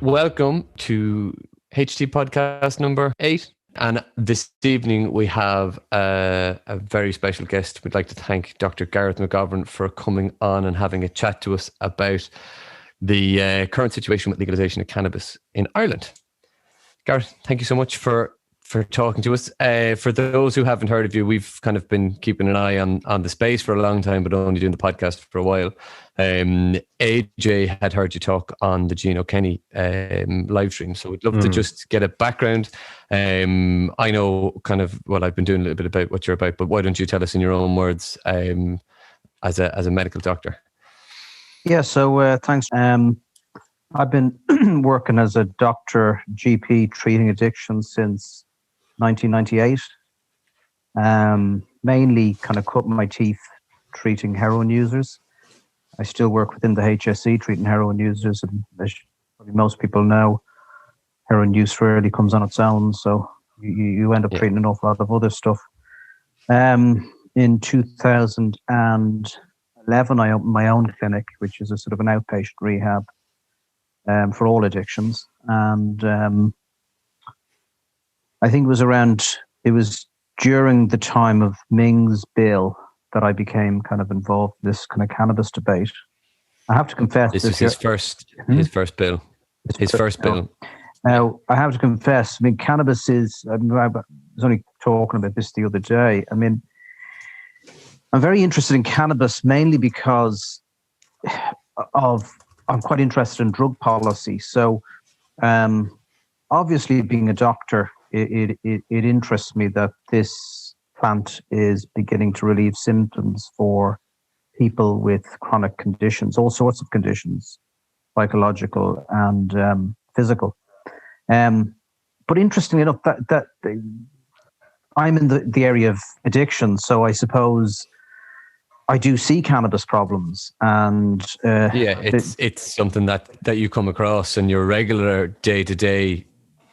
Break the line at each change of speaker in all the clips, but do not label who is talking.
welcome to HT podcast number 8. And this evening we have a very special guest. We'd like to thank Dr. Garrett McGovern for coming on and having a chat to us about the current situation with legalization of cannabis in Ireland. Garrett, thank you so much for talking to us. For those who haven't heard of you, we've kind of been keeping an eye on the space for a long time, but only doing the podcast for a while. AJ had heard you talk on the Gino Kenny live stream, so we'd love to just get a background. I know kind of what I've been doing a little bit about what you're about, but why don't you tell us in your own words as a medical doctor?
Yeah, so thanks. I've been working as a doctor, GP, treating addiction since 1998. Mainly kind of cut my teeth treating heroin users. I still work within the HSE treating heroin users, and as probably most people know, heroin use rarely comes on its own, so you end up treating an awful lot of other stuff. In 2011, I opened my own clinic, which is a sort of an outpatient rehab for all addictions, and I think it was during the time of Ming's bill that I became kind of involved in this kind of cannabis debate. I have to confess,
this is his first bill. His first bill.
Now, I have to confess, I mean, cannabis is, I was only talking about this the other day. I mean, I'm very interested in cannabis mainly because I'm quite interested in drug policy. So obviously being a doctor, it interests me that this plant is beginning to relieve symptoms for people with chronic conditions, all sorts of conditions, psychological and physical. But interestingly enough, that I'm in the area of addiction, so I suppose I do see cannabis problems, and
it's something that you come across in your regular day-to-day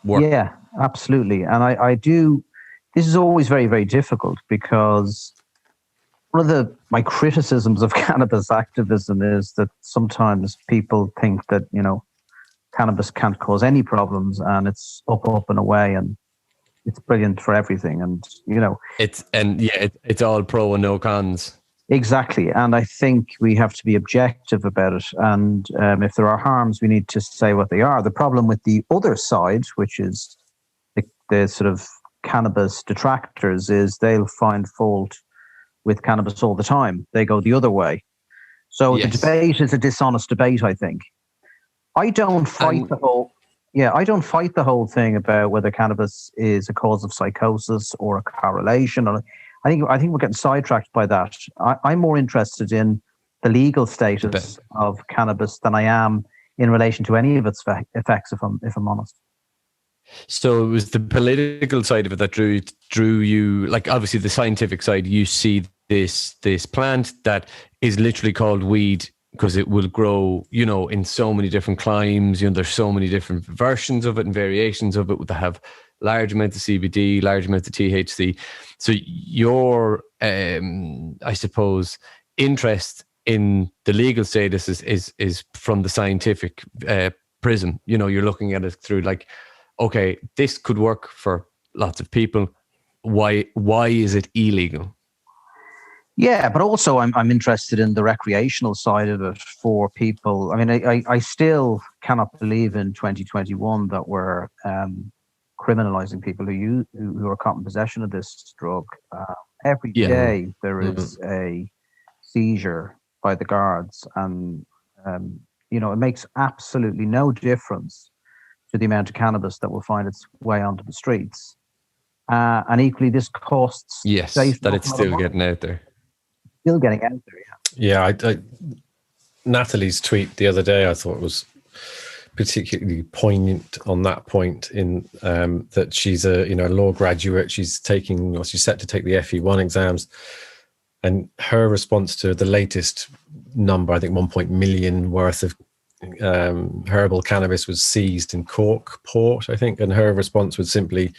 work.
Yeah, absolutely. And I do. This is always very, very difficult because one of my criticisms of cannabis activism is that sometimes people think that, cannabis can't cause any problems and it's up and away and it's brilliant for everything. And,
it's all pro and no cons.
Exactly. And I think we have to be objective about it. And if there are harms, we need to say what they are. The problem with the other side, which is the sort of cannabis detractors, is they'll find fault with cannabis all the time. They go the other way. So the debate is a dishonest debate, I think. I don't fight the whole thing about whether cannabis is a cause of psychosis or a correlation. I think we're getting sidetracked by that. I'm more interested in the legal status of cannabis than I am in relation to any of its effects, if I'm honest.
So it was the political side of it that drew you, like obviously the scientific side. You see this plant that is literally called weed because it will grow, in so many different climes. There's so many different versions of it and variations of it that have large amounts of CBD, large amounts of THC. So your, I suppose, interest in the legal status is from the scientific prism. You're looking at it through like, okay, this could work for lots of people. Why is it illegal?
Yeah, but also I'm interested in the recreational side of it for people. I mean, I still cannot believe in 2021 that we're criminalizing people who are caught in possession of this drug. Every day there is a seizure by the guards, and it makes absolutely no difference to the amount of cannabis that will find its way onto the streets. And equally, this costs...
Yes, that it's still getting out there.
Still getting out there,
yeah. Yeah, Natalie's tweet the other day I thought was particularly poignant on that point, in that she's a law graduate. She's set to take the FE1 exams, and her response to the latest number, I think 1 million worth of herbal cannabis was seized in Cork port, I think, and her response was simply,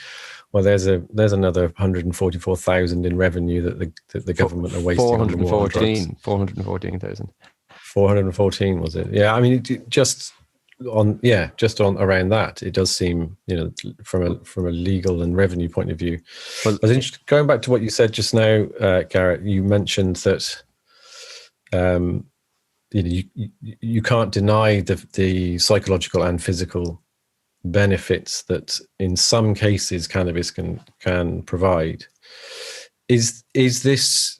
well, there's another 144,000 in revenue that the government are wasting.
414,000.
414 was it? Yeah, I mean, just just on around that, it does seem, from a legal and revenue point of view. Well, I was interested, going back to what you said just now, Garrett. You mentioned that you can't deny the psychological and physical benefits that in some cases cannabis can provide. Is this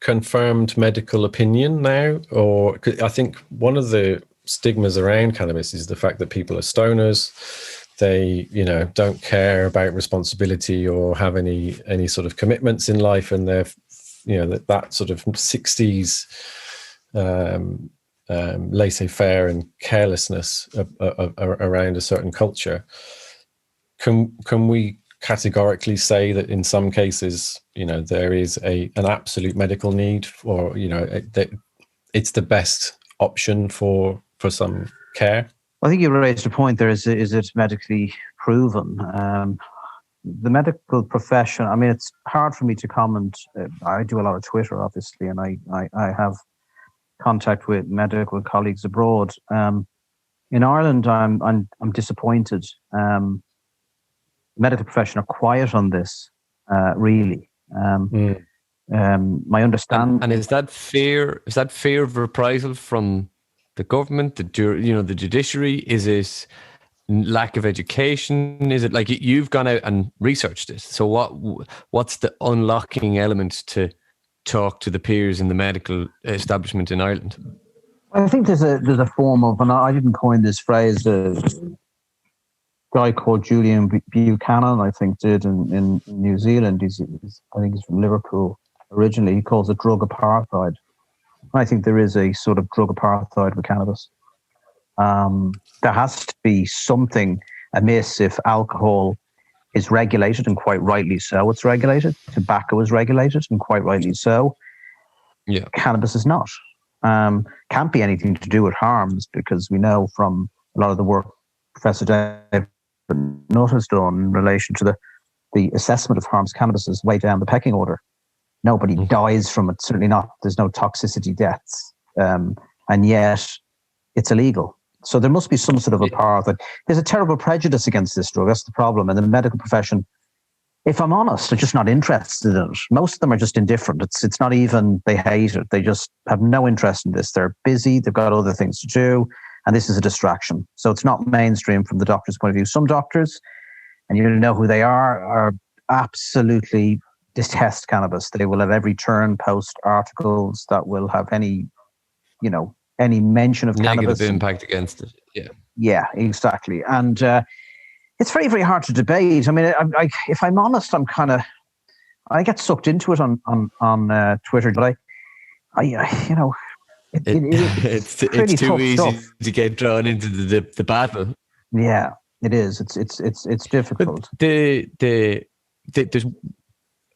confirmed medical opinion now? Or I think one of the stigmas around cannabis is the fact that people are stoners. They, don't care about responsibility or have any sort of commitments in life, and they're, that sort of 60s laissez-faire and carelessness around a certain culture. Can we categorically say that in some cases, there is an absolute medical need, or that it's the best option for some care?
I think you raised a point there. Is it medically proven? The medical profession, I mean, it's hard for me to comment. I do a lot of Twitter, obviously, and I have contact with medical colleagues abroad. In Ireland, I'm disappointed. The medical profession are quiet on this, really. My understanding,
and is that fear of reprisal from the government, the judiciary? Is it lack of education? Is it like you've gone out and researched this? So what's the unlocking element to talk to the peers in the medical establishment in Ireland?
I think there's a form of, and I didn't coin this phrase, a guy called Julian Buchanan, I think, did in New Zealand. I think he's from Liverpool originally. He calls it drug apartheid. I think there is a sort of drug apartheid with cannabis. There has to be something amiss if alcohol is regulated, and quite rightly so. It's regulated. Tobacco is regulated, and quite rightly so.
Yeah,
cannabis is not. Can't be anything to do with harms, because we know from a lot of the work Professor David Nutt has done in relation to the assessment of harms, cannabis is way down the pecking order. Nobody dies from it. Certainly not. There's no toxicity deaths, and yet it's illegal. So there must be some sort of a power that there's a terrible prejudice against this drug. That's the problem. And the medical profession, if I'm honest, are just not interested in it. Most of them are just indifferent. It's not even they hate it. They just have no interest in this. They're busy. They've got other things to do. And this is a distraction. So it's not mainstream from the doctor's point of view. Some doctors, and you know who they are absolutely detest cannabis. They will at every turn post articles that will have any mention of
negative
cannabis.
Impact against it. Yeah.
Yeah, exactly. And it's very, very hard to debate. I mean, if I'm honest, I get sucked into it on Twitter, but it's
too easy
stuff
to get drawn into the battle.
Yeah, it is. It's difficult.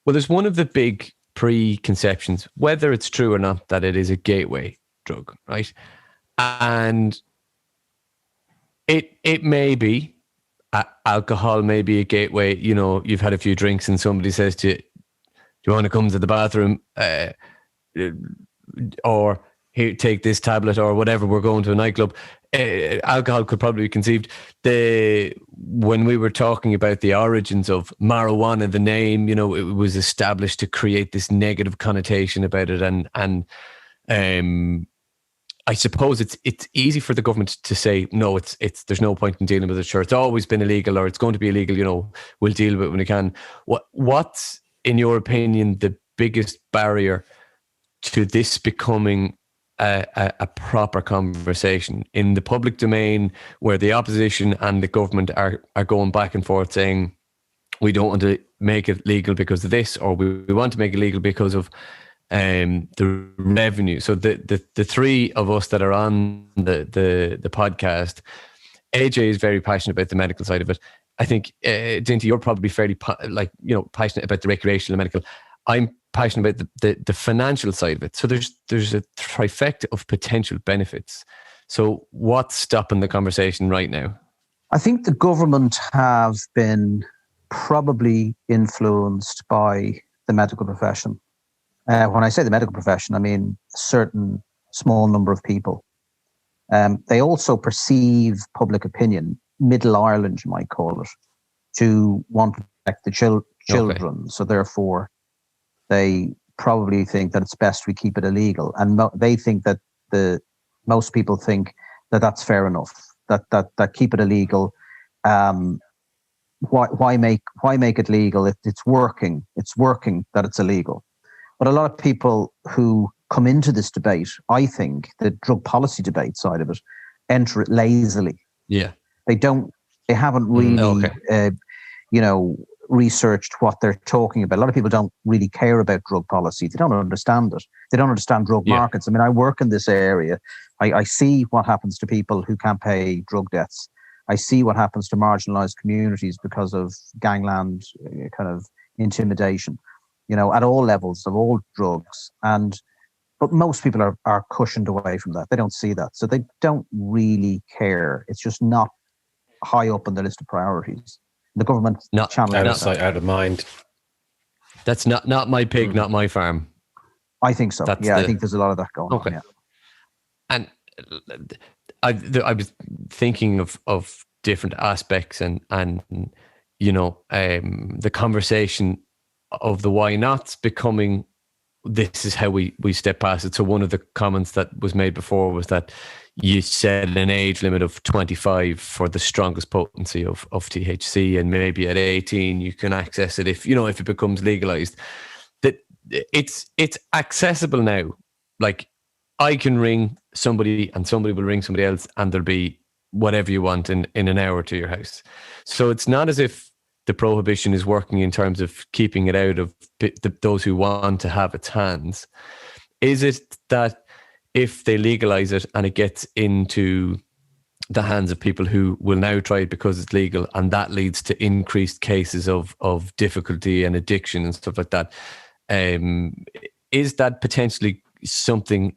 But there's one of the big preconceptions, whether it's true or not, that it is a gateway drug, right? And it may be. Alcohol may be a gateway. You've had a few drinks and somebody says to you, do you want to come to the bathroom? Or here, take this tablet or whatever, we're going to a nightclub. Alcohol could probably be conceived. When we were talking about the origins of marijuana, the name, it was established to create this negative connotation about it. And I suppose it's easy for the government to say, no, there's no point in dealing with it. Sure, it's always been illegal, or it's going to be illegal, we'll deal with it when we can. What's, in your opinion, the biggest barrier to this becoming a proper conversation in the public domain, where the opposition and the government are going back and forth saying, we don't want to make it legal because of this, or we want to make it legal because of the revenue? So the three of us that are on the podcast, AJ is very passionate about the medical side of it. I think Dinty, you're probably fairly passionate about the recreational and medical. I'm passionate about the financial side of it. So there's a trifecta of potential benefits. So what's stopping the conversation right now?
I think the government have been probably influenced by the medical profession. When I say the medical profession, I mean a certain small number of people. They also perceive public opinion, Middle Ireland, you might call it, to want to protect the children. Okay. So therefore, they probably think that it's best we keep it illegal. And they think that most people think that that's fair enough, that keep it illegal. Why make it legal if it's working? It's working that it's illegal. But a lot of people who come into this debate, I think, the drug policy debate side of it, enter it lazily.
Yeah.
They haven't really, researched what they're talking about. A lot of people don't really care about drug policy. They don't understand it. They don't understand drug markets. I mean, I work in this area. I see what happens to people who can't pay drug debts. I see what happens to marginalized communities because of gangland kind of intimidation, at all levels of all drugs. But most people are cushioned away from that. They don't see that. So they don't really care. It's just not high up on the list of priorities. The government channel
out of sight, out of mind.
That's not my pig, not my farm.
I think so. I think there's a lot of that going on. Yeah.
And I was thinking of different aspects and the conversation of the why nots becoming this is how we step past it. So one of the comments that was made before was that you set an age limit of 25 for the strongest potency of THC, and maybe at 18 you can access it if it becomes legalized. That it's accessible now. Like, I can ring somebody and somebody will ring somebody else and there'll be whatever you want in an hour to your house. So it's not as if the prohibition is working in terms of keeping it out of those who want to have its hands. Is it that if they legalize it and it gets into the hands of people who will now try it because it's legal, and that leads to increased cases of difficulty and addiction and stuff like that, is that potentially something?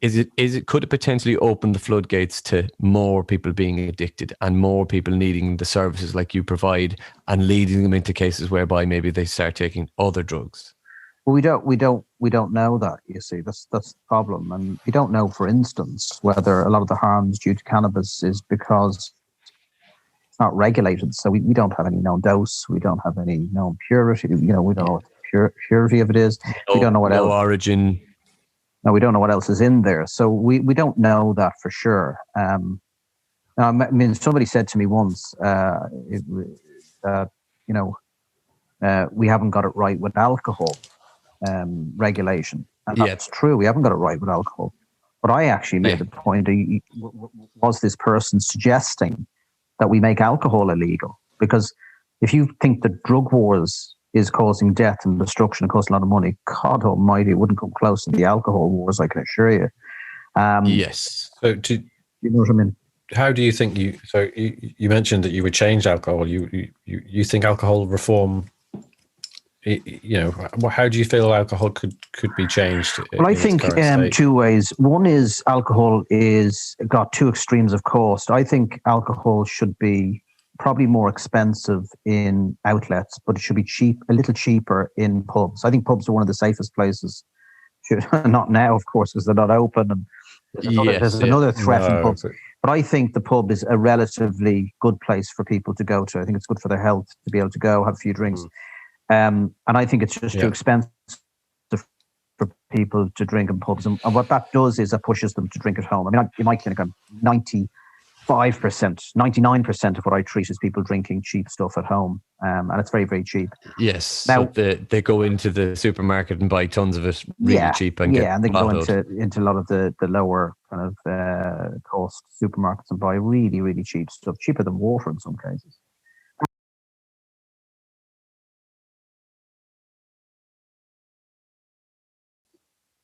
Could it potentially open the floodgates to more people being addicted and more people needing the services like you provide, and leading them into cases whereby maybe they start taking other drugs?
Well, we don't know that, you see. That's the problem. And we don't know, for instance, whether a lot of the harms due to cannabis is because it's not regulated. So we don't have any known dose. We don't have any known purity. We don't know what the purity of it is. We don't know what else.
Origin.
No, we don't know what else is in there. So we don't know that for sure. I mean, somebody said to me once, we haven't got it right with alcohol regulation. And that's true. We haven't got it right with alcohol. But I actually made the point, was this person suggesting that we make alcohol illegal? Because if you think that drug wars is causing death and destruction and costing a lot of money, God almighty, it wouldn't come close to the alcohol wars, I can assure you.
Yes.
So
you know what I mean?
How do you think you mentioned that you would change alcohol? You think alcohol reform, how do you feel alcohol could be changed?
Well, I think two ways. One is alcohol is got two extremes of cost. I think alcohol should be probably more expensive in outlets, but it should be a little cheaper in pubs. I think pubs are one of the safest places. Not now, of course, because they're not open. And there's another threat in pubs. But I think the pub is a relatively good place for people to go to. I think it's good for their health to be able to go have a few drinks. And I think it's just too expensive for people to drink in pubs. And what that does is it pushes them to drink at home. I mean, you might think 95%, 99% of what I treat is people drinking cheap stuff at home. And it's very, very cheap.
Yes. Now, so they go into the supermarket and buy tons of it really cheap. And
and they go into a lot of the lower kind of cost supermarkets and buy really, really cheap stuff, cheaper than water in some cases.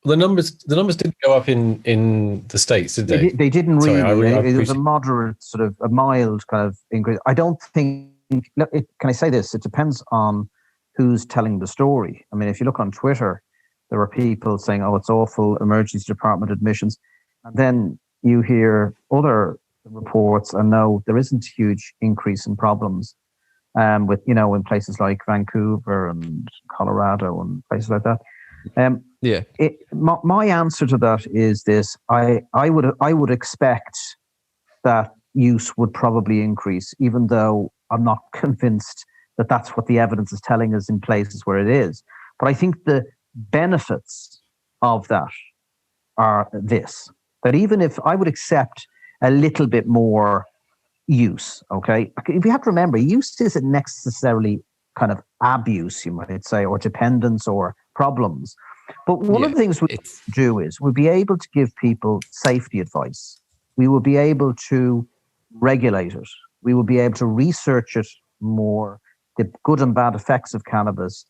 The numbers didn't go up in the States, did they?
They didn't really. It was a moderate, a mild kind of increase. I don't think. Can I say this? It depends on who's telling the story. I mean, if you look on Twitter, there are people saying, "Oh, it's awful, emergency department admissions," and then you hear other reports, and no, there isn't a huge increase in problems with in places like Vancouver and Colorado and places like that. My answer to that is this: I would expect that use would probably increase, even though I'm not convinced that that's what the evidence is telling us in places where it is. But I think the benefits of that are this, that even if I would accept a little bit more use, okay, we have to remember, use isn't necessarily kind of abuse, you might say, or dependence or problems. But one of the things we do is we'll be able to give people safety advice. We will be able to regulate it. We will be able to research it more, the good and bad effects of cannabis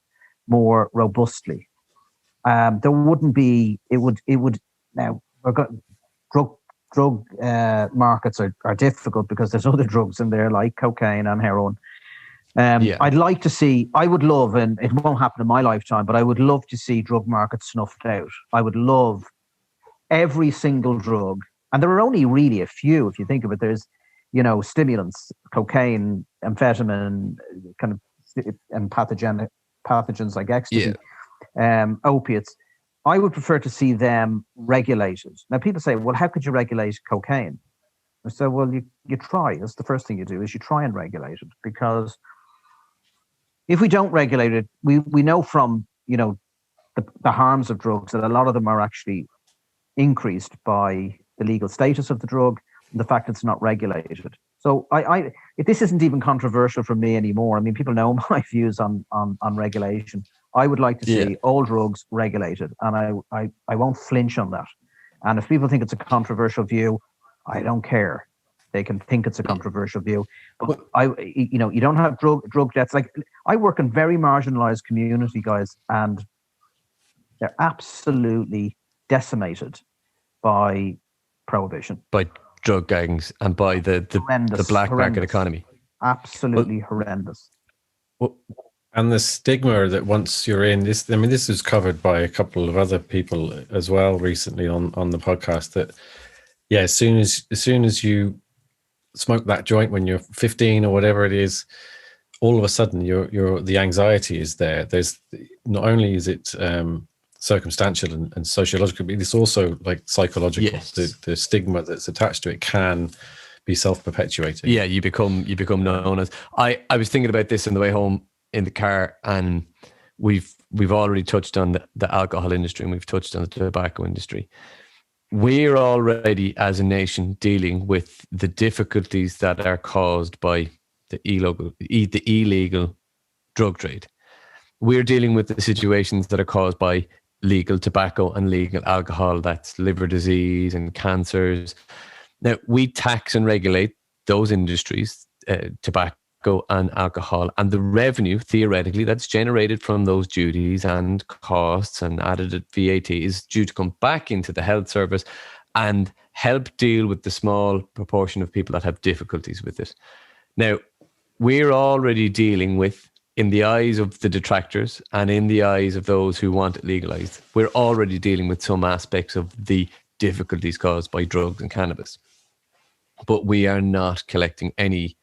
more robustly. There wouldn't be, it would now, we've got drug markets are difficult because there's other drugs in there like cocaine and heroin. I'd like to see, I would love, and it won't happen in my lifetime, but I would love to see drug markets snuffed out. I would love every single drug, and there are only really a few, if you think of it. There's, stimulants, cocaine, amphetamine, kind of, and pathogens like ecstasy, opiates. I would prefer to see them regulated. Now, people say, well, how could you regulate cocaine? I say, well, you try. That's the first thing you do, is you try and regulate it, because if we don't regulate it, we know from, the harms of drugs that a lot of them are actually increased by the legal status of the drug and the fact it's not regulated. So this isn't even controversial for me anymore. I mean, people know my views on regulation. I would like to see all drugs regulated, and I won't flinch on that. And if people think it's a controversial view, I don't care. They can think it's a controversial view, but you don't have drug deaths. Like, I work in very marginalized community, guys, and they're absolutely decimated by prohibition,
by drug gangs, and by the black market economy.
Absolutely horrendous.
And the stigma that once you're in this, I mean, this was covered by a couple of other people as well recently on the podcast, that as soon as you smoke that joint when you're 15 or whatever it is, all of a sudden the anxiety is there. There's not only is it circumstantial and sociological, but it's also like psychological.
Yes.
The stigma that's attached to it can be self-perpetuating.
Yeah, you become known as. I was thinking about this on the way home in the car, and we've already touched on the alcohol industry, and we've touched on the tobacco industry. We're already, as a nation, dealing with the difficulties that are caused by the illegal drug trade. We're dealing with the situations that are caused by legal tobacco and legal alcohol. That's liver disease and cancers. Now, we tax and regulate those industries, tobacco and alcohol, and the revenue, theoretically, that's generated from those duties and costs and added VAT is due to come back into the health service and help deal with the small proportion of people that have difficulties with it. Now, we're already dealing with, in the eyes of the detractors and in the eyes of those who want it legalized, we're already dealing with some aspects of the difficulties caused by drugs and cannabis. But we are not collecting any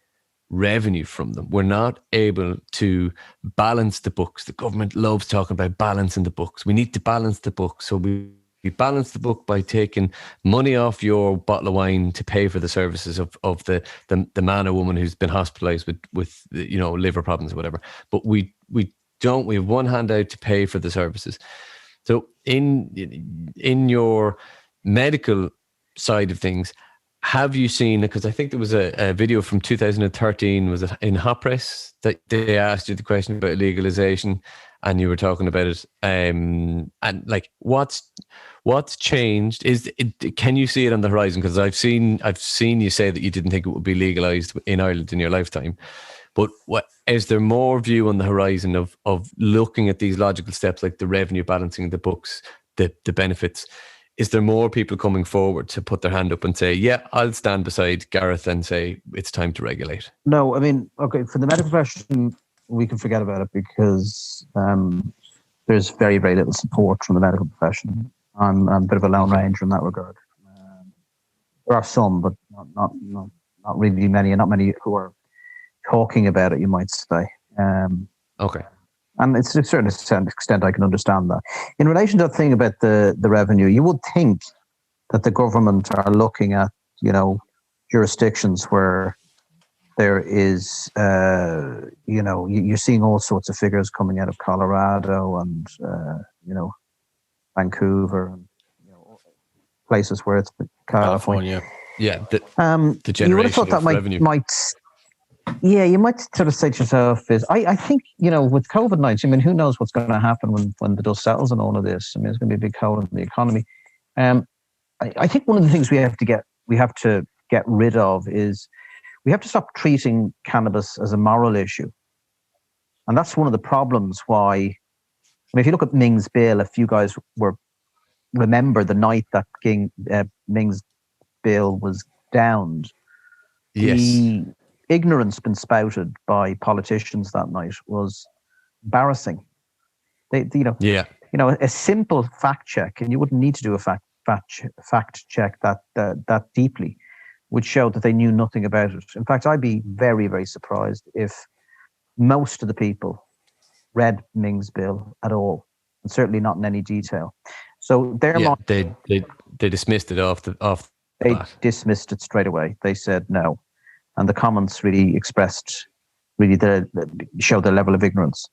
revenue from them. We're not able to balance the books. The government loves talking about balancing the books. We need to balance the books. So we balance the book by taking money off your bottle of wine to pay for the services of the man or woman who's been hospitalized with liver problems or whatever. But we have one hand out to pay for the services. So in your medical side of things, have you seen, because I think there was a video from 2013, was it in Hot Press, that they asked you the question about legalization and you were talking about it, and like what's changed? Can you see it on the horizon? Because I've seen you say that you didn't think it would be legalized in Ireland in your lifetime, but is there more view on the horizon of looking at these logical steps, like the revenue balancing, the books, the benefits? Is there more people coming forward to put their hand up and say, yeah, I'll stand beside Gareth and say it's time to regulate?
No, I mean, okay, for the medical profession, we can forget about it, because there's very, very little support from the medical profession. I'm a bit of a lone ranger in that regard. There are some, but not really many, and not many who are talking about it, you might say.
Okay.
And it's to a certain extent I can understand that. In relation to the thing about the revenue, you would think that the government are looking at, jurisdictions where there is, you're seeing all sorts of figures coming out of Colorado and, Vancouver and places where it's California.
Yeah, the
you would have thought that you might sort of say to yourself is, I think, with COVID-19, I mean, who knows what's going to happen when the dust settles on all of this. I mean, it's going to be a big hole in the economy. I think one of the things we have to get rid of is we have to stop treating cannabis as a moral issue. And that's one of the problems why, I mean, if you look at Ming's bill, if you guys remember the night that Ming's bill was downed,
yes,
the ignorance been spouted by politicians that night was embarrassing. A simple fact check, and you wouldn't need to do a fact check that deeply, would show that they knew nothing about it. In fact, I'd be very, very surprised if most of the people read Ming's bill at all, and certainly not in any detail. So they
dismissed it off
they dismissed it straight away. They said no, and the comments really showed their level of ignorance.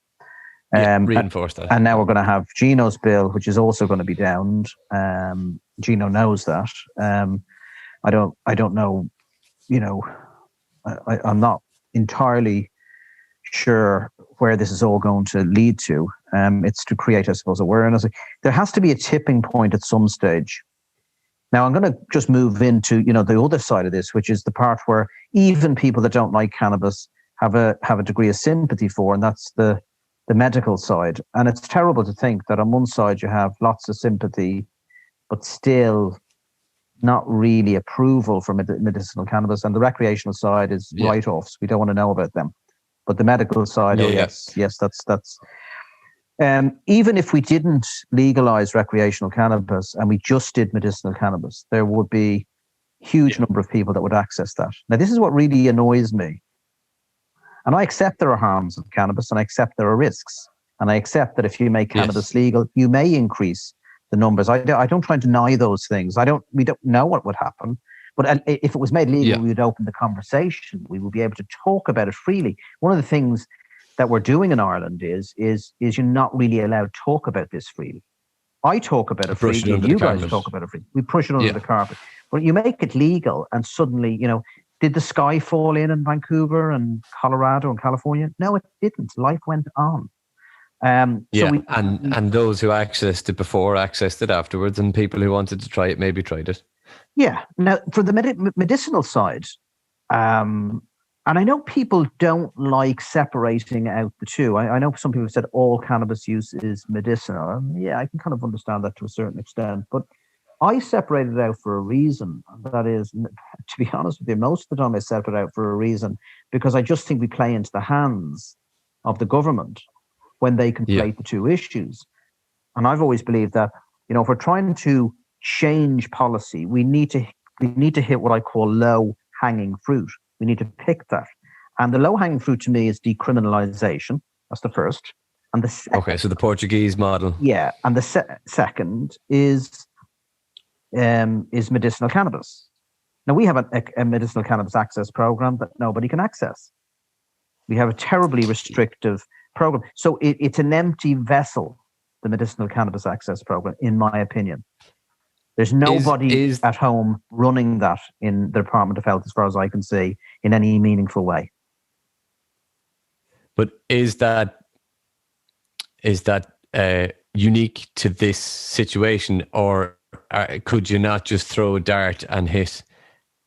Reinforced that.
And now we're going to have Gino's bill, which is also going to be downed. Gino knows that. I don't know. I'm not entirely sure where this is all going to lead to. It's to create, I suppose, awareness. There has to be a tipping point at some stage. Now, I'm going to just move into, the other side of this, which is the part where even people that don't like cannabis have a degree of sympathy for, and that's the medical side. And it's terrible to think that on one side you have lots of sympathy, but still not really approval for medicinal cannabis. And the recreational side is write-offs. We don't want to know about them. But the medical side, yes, that's. Even if we didn't legalize recreational cannabis and we just did medicinal cannabis, there would be a huge number of people that would access that. Now, this is what really annoys me. And I accept there are harms of cannabis, and I accept there are risks. And I accept that if you make cannabis legal, you may increase the numbers. I don't try and deny those things. We don't know what would happen. But if it was made legal, we would open the conversation. We would be able to talk about it freely. One of the things that we're doing in Ireland is you're not really allowed to talk about this freely. I talk about it freely, and you guys talk about it freely. We push it under the carpet. But you make it legal, and suddenly, did the sky fall in Vancouver and Colorado and California? No, it didn't. Life went on. And
those who accessed it before accessed it afterwards, and people who wanted to try it maybe tried it.
Yeah. Now, for the medicinal side, and I know people don't like separating out the two. I know some people have said all cannabis use is medicinal. Yeah, I can kind of understand that to a certain extent. But I separated it out for a reason. That is, to be honest with you, most of the time I separate it out for a reason because I just think we play into the hands of the government when they conflate the two issues. And I've always believed that, if we're trying to change policy, we need to hit what I call low-hanging fruit. We need to pick that. And the low-hanging fruit to me is decriminalization. That's the first. And the second,
okay, so the Portuguese model.
Yeah, and the second is medicinal cannabis. Now, we have a medicinal cannabis access program that nobody can access. We have a terribly restrictive program. So it's an empty vessel, the medicinal cannabis access program, in my opinion. There's nobody at home running that in the Department of Health, as far as I can see, in any meaningful way.
But is that unique to this situation, or could you not just throw a dart and hit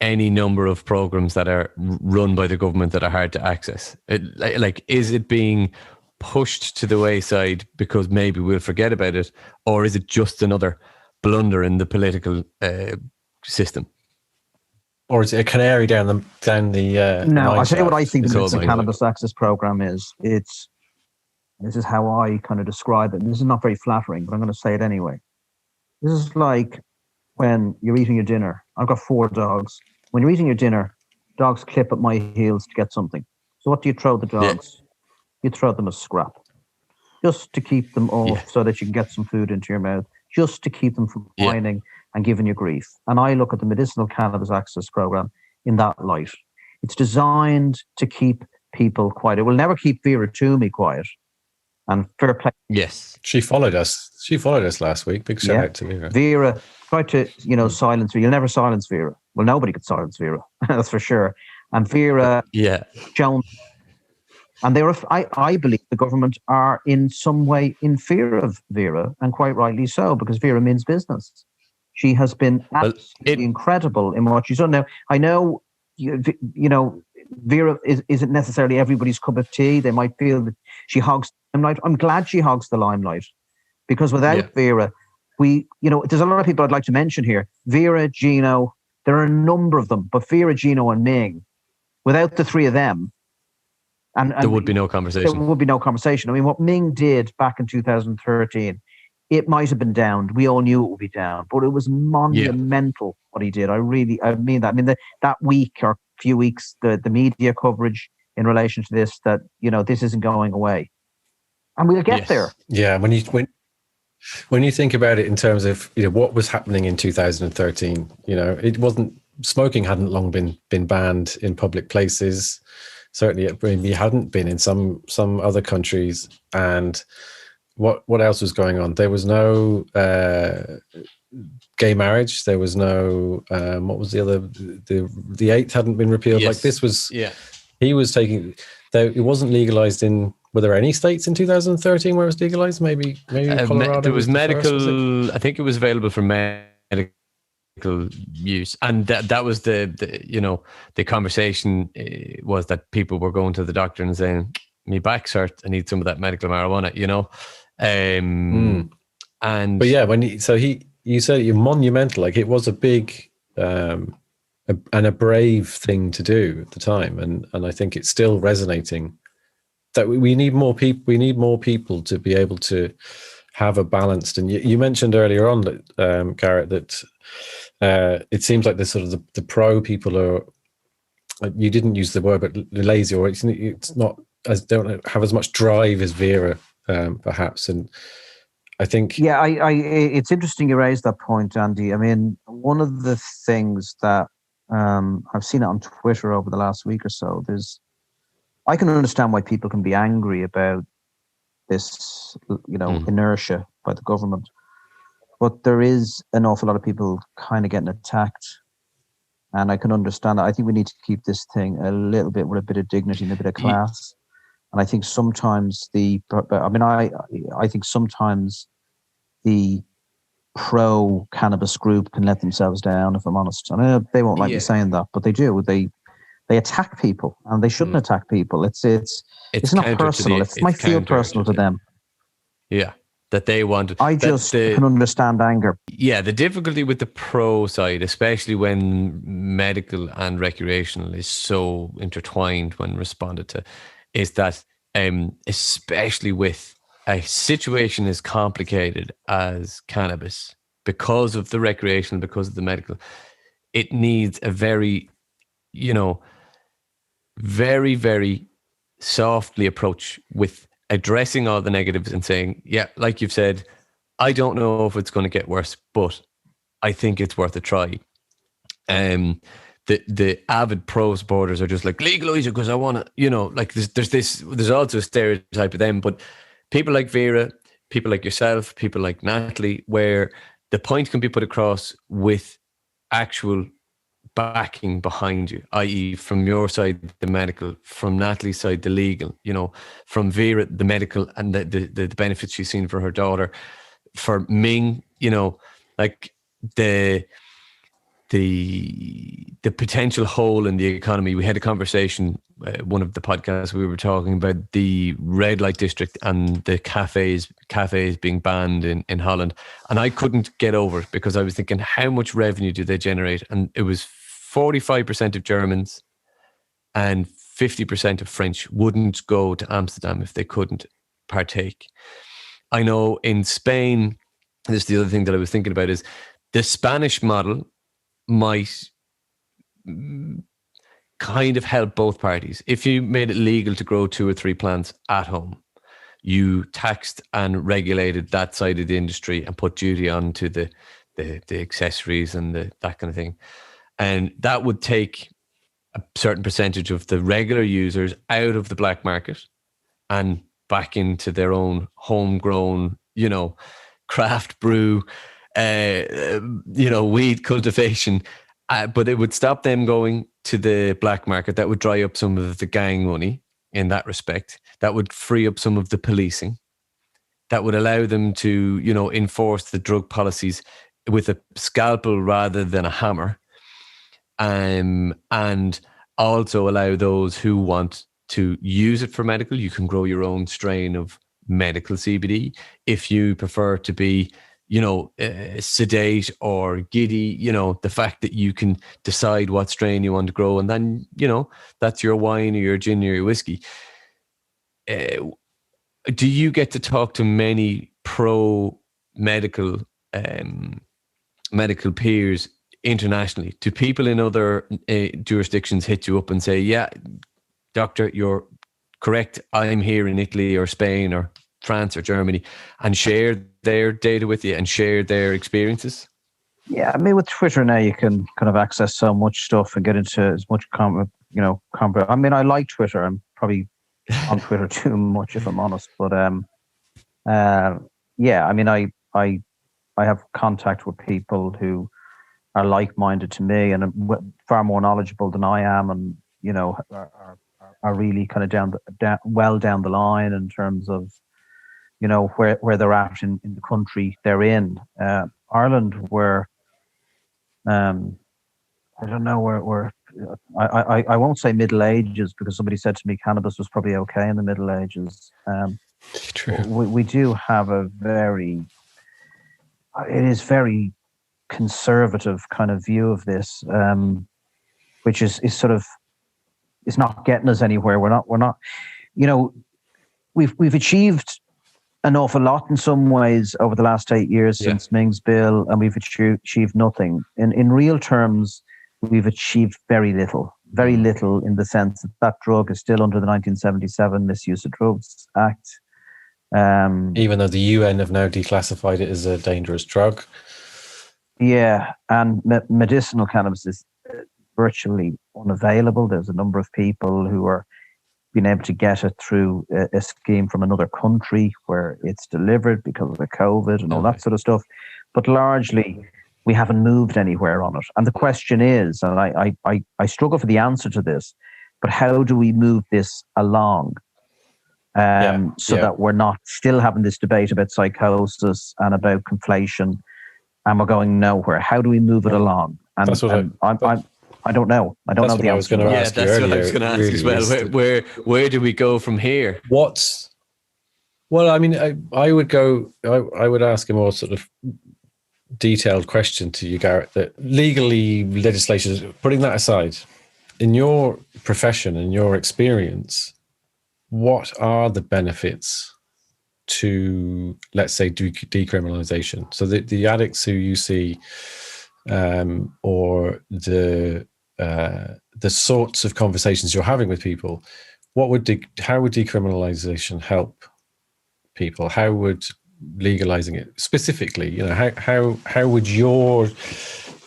any number of programs that are run by the government that are hard to access? Is it being pushed to the wayside because maybe we'll forget about it, or is it just another blunder in the political system?
Or is it a canary down the
no, I'll tell you what I think the cannabis access program is. This is how I kind of describe it. And this is not very flattering, but I'm going to say it anyway. This is like when you're eating your dinner. I've got 4 dogs. When you're eating your dinner, dogs clip at my heels to get something. So what do you throw the dogs? Yeah. You throw them a scrap, just to keep them off so that you can get some food into your mouth, just to keep them from whining and giving you grief. And I look at the medicinal cannabis access program in that light. It's designed to keep people quiet. It will never keep Vera Toomey quiet. And fair play.
Yes.
She followed us. She followed us last week. Big shout out to Vera.
Vera tried to, silence her. You'll never silence Vera. Well, nobody could silence Vera. That's for sure. And Vera Jones. And I believe the government are in some way in fear of Vera, and quite rightly so, because Vera means business. She has been absolutely incredible in what she's done. Now, I know, Vera isn't necessarily everybody's cup of tea. They might feel that she hogs the limelight. I'm glad she hogs the limelight, because without Vera, there's a lot of people I'd like to mention here. Vera, Gino, there are a number of them, but Vera, Gino, and Ming, without the three of them, and
there would be no conversation.
There would be no conversation. I mean, what Ming did back in 2013, it might have been downed. We all knew it would be down, but it was monumental what he did. I mean that. I mean, that week or few weeks, the media coverage in relation to this, that, this isn't going away. And we'll get there.
Yeah, when you think about it in terms of, what was happening in 2013, it wasn't, smoking hadn't long been banned in public places. Certainly it maybe hadn't been in some other countries. And what else was going on? There was no gay marriage. There was no what was the other? The eighth hadn't been repealed.
Yes.
Like this was. Yeah. He was taking. It wasn't legalized in. Were there any states in 2013 where it was legalized? Maybe Colorado.
There was medical.
First,
I think it was available for medical use, and that was the conversation was that people were going to the doctor and saying, "My back's hurt. I need some of that medical marijuana." And
but yeah, you said you're monumental. Like, it was a big and a brave thing to do at the time, and I think it's still resonating. That we need more people. We need more people to be able to have a balanced. And you mentioned earlier on that Garrett, that it seems like the sort of the pro people are. You didn't use the word, but lazy, or it's not as don't have as much drive as Vera, perhaps. And I think,
it's interesting you raised that point, Andy. I mean, one of the things that I've seen it on Twitter over the last week or so. I can understand why people can be angry about this, inertia by the government, but there is an awful lot of people kind of getting attacked, and I can understand that. I think we need to keep this thing a little bit with a bit of dignity and a bit of class. And I think sometimes I think sometimes the pro-cannabis group can let themselves down, if I'm honest. I know they won't like me saying that, but they do. They attack people, and they shouldn't attack people. It's not personal. It might feel personal to them.
Yeah, that they want.
I just can understand anger.
Yeah, the difficulty with the pro side, especially when medical and recreational is so intertwined when responded to, is that especially with a situation as complicated as cannabis, because of the recreational, because of the medical, it needs a very, very, very softly approach with addressing all the negatives and saying, yeah, like you've said, I don't know if it's going to get worse, but I think it's worth a try. The avid pro supporters are just like, legalize it because I want to, there's also a stereotype of them, but people like Vera, people like yourself, people like Natalie, where the point can be put across with actual backing behind you, i.e. from your side, the medical, from Natalie's side, the legal, from Vera, the medical and the benefits she's seen for her daughter, for Ming, like the potential hole in the economy. We had a conversation, one of the podcasts, we were talking about the red light district and the cafes being banned in Holland. And I couldn't get over it because I was thinking, how much revenue do they generate? And it was 45% of Germans and 50% of French wouldn't go to Amsterdam if they couldn't partake. I know in Spain, this is the other thing that I was thinking about, is the Spanish model might kind of help both parties. If you made it legal to grow 2 or 3 plants at home, you taxed and regulated that side of the industry and put duty on to the accessories and that kind of thing. And that would take a certain percentage of the regular users out of the black market and back into their own homegrown, craft brew, weed cultivation. But it would stop them going to the black market. That would dry up some of the gang money in that respect. That would free up some of the policing. That would allow them to, enforce the drug policies with a scalpel rather than a hammer. And also allow those who want to use it for medical. You can grow your own strain of medical CBD. If you prefer to be, sedate or giddy, the fact that you can decide what strain you want to grow, and then, that's your wine or your gin or your whiskey. Do you get to talk to many pro-medical medical peers internationally? Do people in other jurisdictions hit you up and say, yeah, doctor, you're correct, I'm here in Italy or Spain or France or Germany, and share their data with you and share their experiences?
Yeah, I mean, with Twitter now, you can kind of access so much stuff and get into as much I mean, I like Twitter. I'm probably on Twitter too much, if I'm honest. But yeah, I mean, I have contact with people who are like-minded to me and are far more knowledgeable than I am, and are really kind of down the line in terms of where they're at in the country they're in. Ireland, where I don't know where I won't say Middle Ages, because somebody said to me cannabis was probably okay in the Middle Ages.
True.
We do have it is very conservative kind of view of this, which is sort of, is not getting us anywhere. We're not we've achieved an awful lot in some ways over the last 8 years since Ming's bill, and we've achieved nothing. In real terms, we've achieved very little in the sense that drug is still under the 1977 Misuse of Drugs Act.
Even though the UN have now declassified it as a dangerous drug.
Yeah, and medicinal cannabis is virtually unavailable. There's a number of people who are being able to get it through a scheme from another country where it's delivered because of the COVID and all that sort of stuff. But largely, we haven't moved anywhere on it. And the question is, and I struggle for the answer to this, but how do we move this along so that we're not still having this debate about psychosis and about conflation, and we're going nowhere? How do we move it along? And
that's what
I don't know. I don't know the answer.
I was going to ask you earlier.
What I was going to ask as well. Where do we go from here?
Well, I mean, I would ask a more sort of detailed question to you, Garrett, that legally, legislation, putting that aside, in your profession and your experience, what are the benefits to, let's say, decriminalization? So the addicts who you see, or the sorts of conversations you're having with people, how would decriminalization help people? How would legalizing it specifically, how would your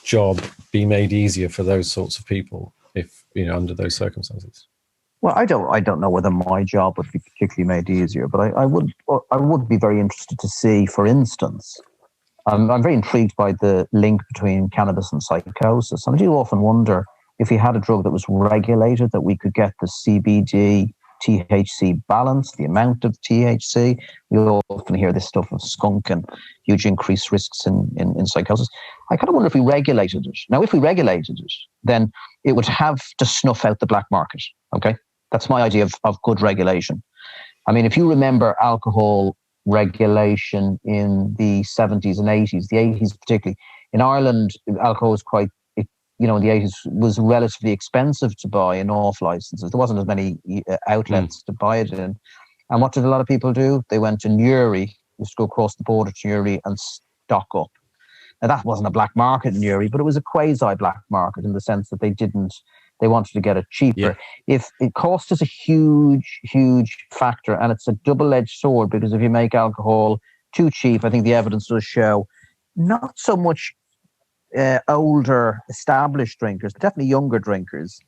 job be made easier for those sorts of people if under those circumstances?
Well, I don't know whether my job would be particularly made easier, but I would be very interested to see, for instance, I'm very intrigued by the link between cannabis and psychosis. And I do often wonder if we had a drug that was regulated, that we could get the CBD THC balance, the amount of THC. We often hear this stuff of skunk and huge increased risks in psychosis. I kind of wonder if we regulated it. Now, if we regulated it, then it would have to snuff out the black market. Okay, that's my idea of good regulation. I mean, if you remember alcohol regulation in the 70s and 80s, the 80s particularly, in Ireland, alcohol was quite, in the 80s, was relatively expensive to buy in off licenses. There wasn't as many outlets to buy it in. And what did a lot of people do? They went to Newry, used to go across the border to Newry and stock up. Now, that wasn't a black market in Newry, but it was a quasi-black market in the sense that they wanted to get it cheaper. Yeah. If it cost us a huge, huge factor, and it's a double-edged sword, because if you make alcohol too cheap, I think the evidence does show not so much older established drinkers, but definitely younger drinkers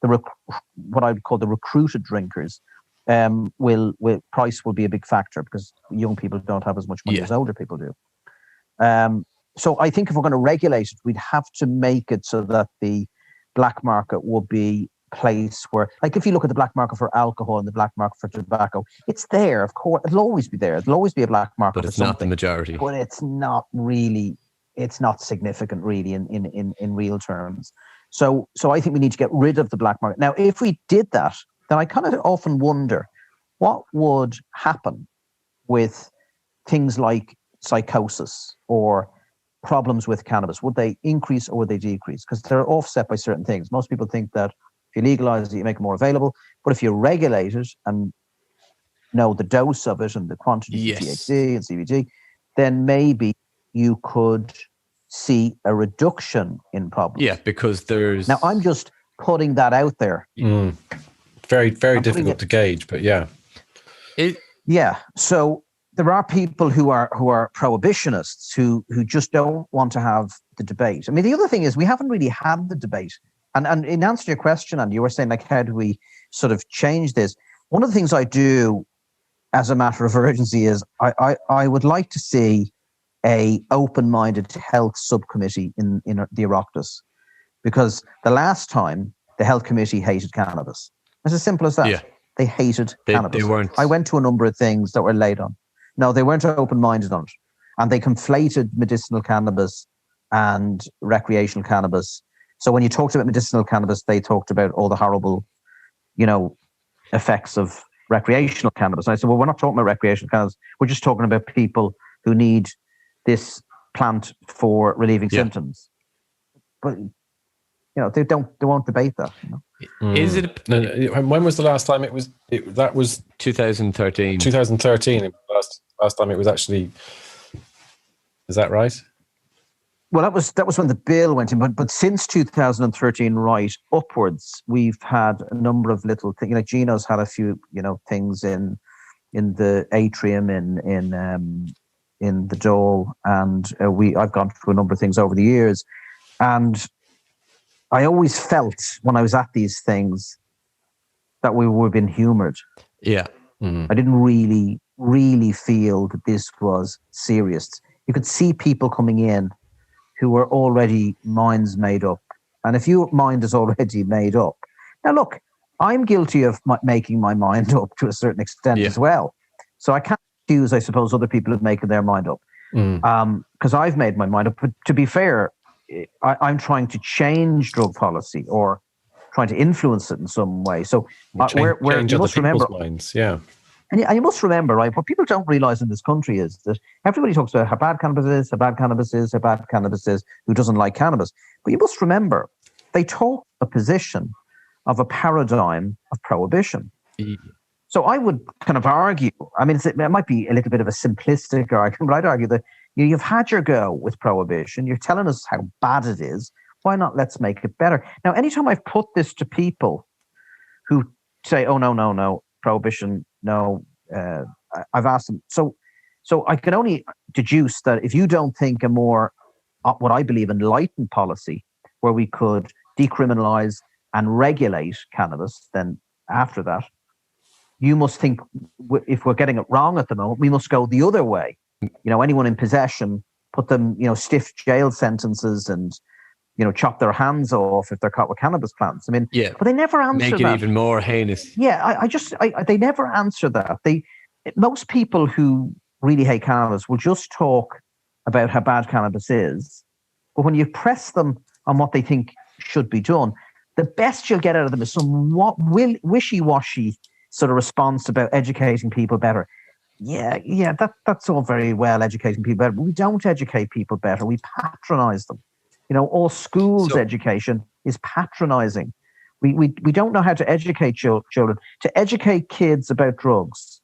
what I would call the recruited drinkers, price will be a big factor because young people don't have as much money as older people do. So I think if we're going to regulate it, we'd have to make it so that the black market would be a place where, like if you look at the black market for alcohol and the black market for tobacco, it's there, of course. It'll always be there. There'll always be a black market
but it's not the majority.
But it's not significant really in real terms. So I think we need to get rid of the black market. Now, if we did that, then I kind of often wonder what would happen with things like psychosis or problems with cannabis. Would they increase or would they decrease? Because they're offset by certain things. Most people think that if you legalize it, you make it more available. But if you regulate it and know the dose of it and the quantity of THC and CBD, then maybe you could see a reduction in problems.
Yeah, because there's...
Now, I'm just putting that out there.
Very, very difficult to gauge, but yeah.
Yeah, so there are people who are prohibitionists who just don't want to have the debate. I mean, the other thing is we haven't really had the debate. And in answer to your question, and you were saying, like, how do we sort of change this? One of the things I do as a matter of urgency is I would like to see a open-minded health subcommittee in the Oireachtas, because the last time the health committee hated cannabis. It's as simple as that. Yeah. They hated cannabis.
They weren't.
I went to a number of things that were laid on. No, they weren't open-minded on it. And they conflated medicinal cannabis and recreational cannabis. So when you talked about medicinal cannabis, they talked about all the horrible, effects of recreational cannabis. And I said, well, we're not talking about recreational cannabis. We're just talking about people who need this plant for relieving symptoms. But, they won't debate that.
Is it?
When was the last time that was
2013.
2013. Last time it was actually. Is that right?
Well, that was when the bill went in, but since 2013, right upwards, we've had a number of little things. Like Gino's had a few, things in the atrium, in the Dole, and I've gone through a number of things over the years, and I always felt when I was at these things that we were being humoured.
Yeah.
I didn't really, really feel that this was serious. You could see people coming in who were already minds made up. And if your mind is already made up, now look, I'm guilty of making my mind up to a certain extent as well. So I can't accuse, I suppose, other people of making their mind up. Because I've made my mind up. But to be fair, I'm trying to change drug policy or trying to influence it in some way. So
change you must remember, minds,
and you must remember, right? What people don't realize in this country is that everybody talks about how bad cannabis is, how bad cannabis is, how bad cannabis is, who doesn't like cannabis. But you must remember, they talk a position of a paradigm of prohibition. So I would kind of argue, I mean, it might be a little bit of a simplistic argument, but I'd argue that you've had your go with prohibition. You're telling us how bad it is. Why not let's make it better? Now, anytime I've put this to people who say, oh, no, prohibition, no, I've asked them. So I can only deduce that if you don't think a more, what I believe, enlightened policy where we could decriminalize and regulate cannabis, then after that, you must think if we're getting it wrong at the moment, we must go the other way. Anyone in possession, put them, stiff jail sentences and, chop their hands off if they're caught with cannabis plants. I mean, but they never answer that.
Make it even more heinous.
Yeah, they never answer that. Most people who really hate cannabis will just talk about how bad cannabis is. But when you press them on what they think should be done, the best you'll get out of them is some wishy-washy sort of response about educating people better. Yeah, that's all very well, educating people better, but we don't educate people better. We patronize them. All schools education is patronizing. We don't know how to educate children. To educate kids about drugs,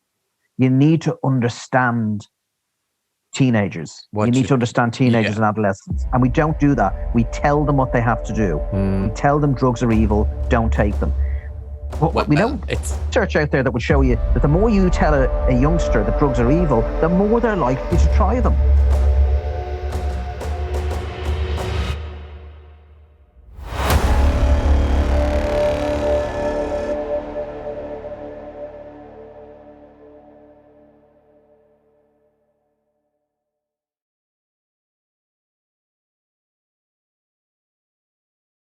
you need to understand teenagers. You need to understand teenagers and adolescents. And we don't do that. We tell them what they have to do. We tell them drugs are evil, don't take them. We know research out there that would show you that the more you tell a youngster that drugs are evil, the more they're likely to try them.